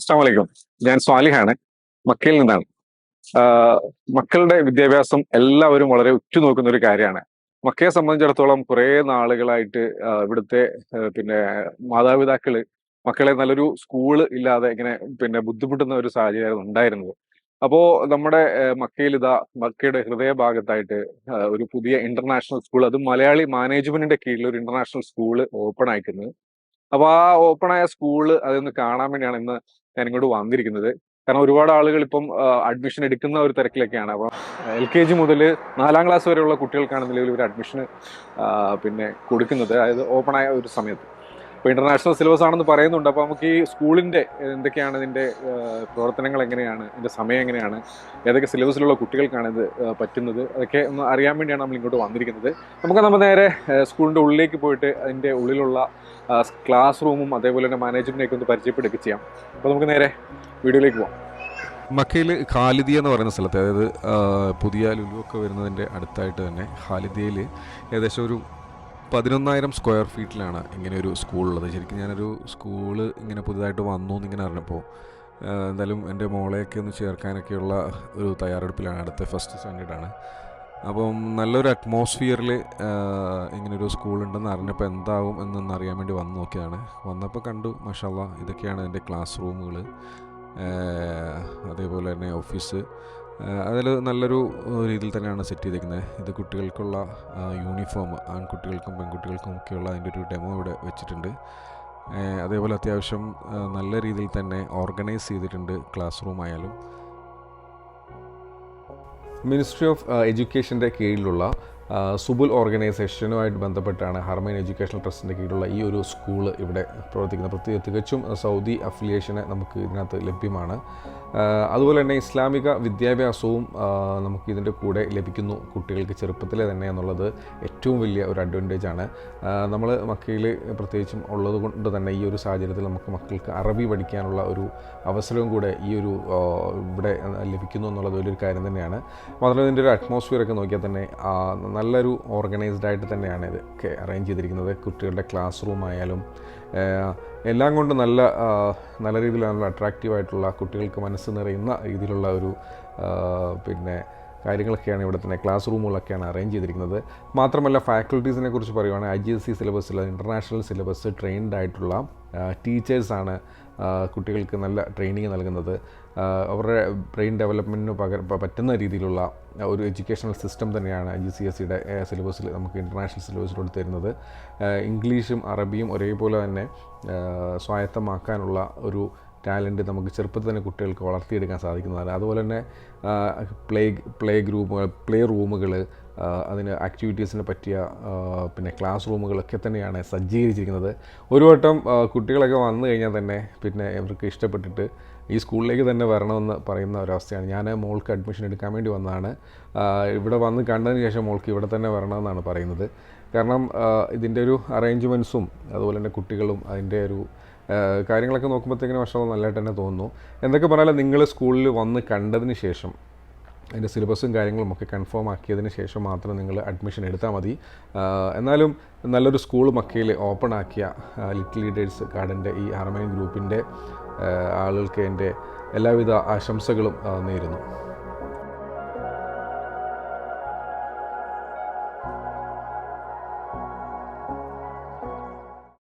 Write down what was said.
അസ്സലാമു അലൈക്കും. ഞാൻ സ്വാലിഹാണ്, മക്കയിൽ നിന്നാണ്. ആഹ് മക്കളുടെ വിദ്യാഭ്യാസം എല്ലാവരും വളരെ ഉറ്റുനോക്കുന്ന ഒരു കാര്യമാണ്. മക്കയെ സംബന്ധിച്ചിടത്തോളം കുറേ നാളുകളായിട്ട് ഇവിടുത്തെ പിന്നെ മാതാപിതാക്കള് മക്കളെ നല്ലൊരു സ്കൂള് ഇല്ലാതെ ഇങ്ങനെ ബുദ്ധിമുട്ടുന്ന ഒരു സാഹചര്യമാണ് ഉണ്ടായിരുന്നത്. അപ്പോ നമ്മുടെ മക്കയിൽ മക്കയുടെ ഹൃദയഭാഗത്തായിട്ട് ഒരു പുതിയ ഇന്റർനാഷണൽ സ്കൂൾ, അത് മലയാളി മാനേജ്മെന്റിന്റെ കീഴിൽ ഒരു ഇന്റർനാഷണൽ സ്കൂള് ഓപ്പൺ ആയിട്ടുണ്ട്. അപ്പൊ ആ ഓപ്പൺ ആയ സ്കൂള് അതൊന്ന് കാണാൻ വേണ്ടിയാണ് ഇന്ന് ഞാൻ ഇങ്ങോട്ട് വന്നിരിക്കുന്നത്. കാരണം ഒരുപാട് ആളുകൾ ഇപ്പം അഡ്മിഷൻ എടുക്കുന്ന ഒരു തിരക്കിലൊക്കെയാണ്. അപ്പൊ LKG മുതൽ 4ാം ക്ലാസ് വരെയുള്ള കുട്ടികൾക്കാണ് നിലവിൽ ഒരു അഡ്മിഷൻ കൊടുക്കുന്നത്, അതായത് ഓപ്പൺ ആയ ഒരു സമയത്ത്. ഇപ്പൊ ഇന്റർനാഷണൽ സിലബസ് ആണെന്ന് പറയുന്നുണ്ട്. അപ്പൊ നമുക്ക് ഈ സ്കൂളിന്റെ എന്തൊക്കെയാണ് ഇതിന്റെ പ്രവർത്തനങ്ങൾ, എങ്ങനെയാണ് ഇതിന്റെ സമയം, എങ്ങനെയാണ് ഏതൊക്കെ സിലബസിലുള്ള കുട്ടികൾക്കാണ് ഇത് പറ്റുന്നത്, അതൊക്കെ ഒന്ന് അറിയാൻ വേണ്ടിയാണ് നമ്മൾ ഇങ്ങോട്ട് വന്നിരിക്കുന്നത്. നമ്മൾ നേരെ സ്കൂളിന്റെ ഉള്ളിലേക്ക് പോയിട്ട് അതിന്റെ ഉള്ളിലുള്ള ക്ലാസ് റൂമും അതേപോലെ തന്നെ മാനേജ്മെന്റിനെയൊക്കെ ഒന്ന് പരിചയപ്പെടുകയൊക്കെ ചെയ്യാം. അപ്പോൾ നമുക്ക് നേരെ വീഡിയോയിലേക്ക് പോകാം. മക്കയിൽ ഖാലിദിയ എന്ന് പറയുന്ന സ്ഥലത്ത്, അതായത് പുതിയ ലുലു ഒക്കെ വരുന്നതിൻ്റെ അടുത്തായിട്ട് തന്നെ ഖാലിദിയയിൽ ഏകദേശം ഒരു 11,000 സ്ക്വയർ ഫീറ്റിലാണ് ഇങ്ങനെ ഒരു സ്കൂളുള്ളത്. ശരിക്കും ഞാനൊരു സ്കൂള് ഇങ്ങനെ പുതുതായിട്ട് വന്നു എന്നിങ്ങനെ അറിഞ്ഞപ്പോൾ എന്തായാലും എൻ്റെ മോളെയൊക്കെ ഒന്ന് ചേർക്കാനൊക്കെയുള്ള ഒരു തയ്യാറെടുപ്പിലാണ്. അടുത്ത ഫസ്റ്റ് സ്റ്റാൻഡേർഡാണ്. അപ്പം നല്ലൊരു അറ്റ്മോസ്ഫിയറിൽ ഇങ്ങനൊരു സ്കൂളുണ്ടെന്ന് അറിഞ്ഞപ്പോൾ എന്താവും എന്നൊന്ന് അറിയാൻ വേണ്ടി വന്ന് നോക്കിയതാണ്. വന്നപ്പോൾ കണ്ടു, മാഷാല്ലാ, ഇതൊക്കെയാണ് എൻ്റെ ക്ലാസ് റൂമുകൾ, അതേപോലെ തന്നെ ഓഫീസ്. അതിൽ നല്ലൊരു രീതിയിൽ തന്നെയാണ് സെറ്റ് ചെയ്തിരിക്കുന്നത്. ഇത് കുട്ടികൾക്കുള്ള യൂണിഫോം, ആൺകുട്ടികൾക്കും പെൺകുട്ടികൾക്കും ഒക്കെയുള്ള അതിൻ്റെ ഒരു ഡെമോ ഇവിടെ വെച്ചിട്ടുണ്ട്. അതേപോലെ അത്യാവശ്യം നല്ല രീതിയിൽ തന്നെ ഓർഗനൈസ് ചെയ്തിട്ടുണ്ട് ക്ലാസ് റൂം ആയാലും. മിനിസ്ട്രി ഓഫ് എഡ്യൂക്കേഷൻ്റെ കീഴിലുള്ള സുബുൽ ഓർഗനൈസേഷനുമായിട്ട് ബന്ധപ്പെട്ടാണ് ഹർമൈൻ എഡ്യൂക്കേഷണൽ ട്രസ്റ്റിൻ്റെ കീഴിലുള്ള ഈ ഒരു സ്കൂള് ഇവിടെ പ്രവർത്തിക്കുന്നത്. തികച്ചും സൗദി അഫിലിയേഷന് നമുക്ക് ഇതിനകത്ത് ലഭ്യമാണ്. അതുപോലെ തന്നെ ഇസ്ലാമിക വിദ്യാഭ്യാസവും നമുക്ക് ഇതിൻ്റെ കൂടെ ലഭിക്കുന്നു കുട്ടികൾക്ക് ചെറുപ്പത്തിലെ തന്നെ എന്നുള്ളത് ഏറ്റവും വലിയ ഒരു അഡ്വാൻറ്റേജാണ്. നമ്മൾ മക്കയിൽ പ്രത്യേകിച്ചും ഉള്ളത് കൊണ്ട് തന്നെ ഈ ഒരു സാഹചര്യത്തിൽ നമുക്ക് മക്കൾക്ക് അറബി പഠിക്കാനുള്ള ഒരു അവസരവും കൂടെ ഈ ഒരു ഇവിടെ ലഭിക്കുന്നു എന്നുള്ളത് വലിയൊരു കാര്യം തന്നെയാണ്. മാത്രമല്ല ഇതിൻ്റെ ഒരു അറ്റ്മോസ്ഫിയറൊക്കെ നോക്കിയാൽ തന്നെ നല്ലൊരു ഓർഗനൈസ്ഡ് ആയിട്ട് തന്നെയാണ് ഇതൊക്കെ അറേഞ്ച് ചെയ്തിരിക്കുന്നത്. കുട്ടികളുടെ ക്ലാസ് റൂം ആയാലും എല്ലാം കൊണ്ട് നല്ല രീതിയിൽ നല്ല അട്രാക്റ്റീവായിട്ടുള്ള, കുട്ടികൾക്ക് മനസ്സ് നിറയുന്ന രീതിയിലുള്ള ഒരു കാര്യങ്ങളൊക്കെയാണ് ഇവിടെ തന്നെ ക്ലാസ് റൂമുകളൊക്കെയാണ് അറേഞ്ച് ചെയ്തിരിക്കുന്നത്. മാത്രമല്ല ഫാക്കൽറ്റീസിനെ കുറിച്ച് പറയുവാണെങ്കിൽ IGCSE സിലബസിൽ ഇന്റർനാഷണൽ സിലബസ് ട്രെയിൻഡ് ആയിട്ടുള്ള ടീച്ചേഴ്സാണ് കുട്ടികൾക്ക് നല്ല ട്രെയിനിങ് നൽകുന്നത്. അവരുടെ ബ്രെയിൻ ഡെവലപ്മെൻറ്റിന് പറ്റുന്ന രീതിയിലുള്ള ഒരു എഡ്യൂക്കേഷണൽ സിസ്റ്റം തന്നെയാണ് IGCSEയുടെ സിലബസിൽ നമുക്ക് ഇൻ്റർനാഷണൽ സിലബസിലോട്ട് തരുന്നത്. ഇംഗ്ലീഷും അറബിയും ഒരേപോലെ തന്നെ സ്വായത്തമാക്കാനുള്ള ഒരു ടാലൻറ്റ് നമുക്ക് ചെറുപ്പത്തിൽ തന്നെ കുട്ടികൾക്ക് വളർത്തിയെടുക്കാൻ സാധിക്കുന്നതാണ്. അതുപോലെ തന്നെ പ്ലേ റൂമുകൾ, അതിന് ആക്ടിവിറ്റീസിനെ പറ്റിയ ക്ലാസ് റൂമുകളൊക്കെ തന്നെയാണ് സജ്ജീകരിച്ചിരിക്കുന്നത്. ഒരു വട്ടം കുട്ടികളൊക്കെ വന്നു കഴിഞ്ഞാൽ തന്നെ ഇവർക്ക് ഇഷ്ടപ്പെട്ടിട്ട് ഈ സ്കൂളിലേക്ക് തന്നെ വരണമെന്ന് പറയുന്ന ഒരവസ്ഥയാണ്. ഞാൻ മോൾക്ക് അഡ്മിഷൻ എടുക്കാൻ വേണ്ടി വന്നതാണ്. ഇവിടെ വന്ന് കണ്ടതിന് ശേഷം മോൾക്ക് ഇവിടെ തന്നെ വരണമെന്നാണ് പറയുന്നത്. കാരണം ഇതിൻ്റെ ഒരു അറേഞ്ച്മെൻറ്റ്സും അതുപോലെ തന്നെ കുട്ടികളും അതിൻ്റെ ഒരു കാര്യങ്ങളൊക്കെ നോക്കുമ്പോഴത്തേക്കിനും വർഷം നല്ലതായിട്ട് തന്നെ തോന്നുന്നു. എന്തൊക്കെ പറഞ്ഞാലും നിങ്ങൾ സ്കൂളിൽ വന്ന് കണ്ടതിന് ശേഷം അതിൻ്റെ സിലബസും കാര്യങ്ങളും ഒക്കെ കൺഫേം ആക്കിയതിന് ശേഷം മാത്രം നിങ്ങൾ അഡ്മിഷൻ എടുത്താൽ മതി. എന്നാലും നല്ലൊരു സ്കൂൾ മക്കയിൽ ഓപ്പൺ ആക്കിയ ലിറ്റിൽ ലീഡേഴ്സ് ഗാർഡൻ്റെ ഈ ഹർമൈൻ ഗ്രൂപ്പിൻ്റെ ആളുകൾക്ക് എൻ്റെ എല്ലാവിധ ആശംസകളും നേരുന്നു.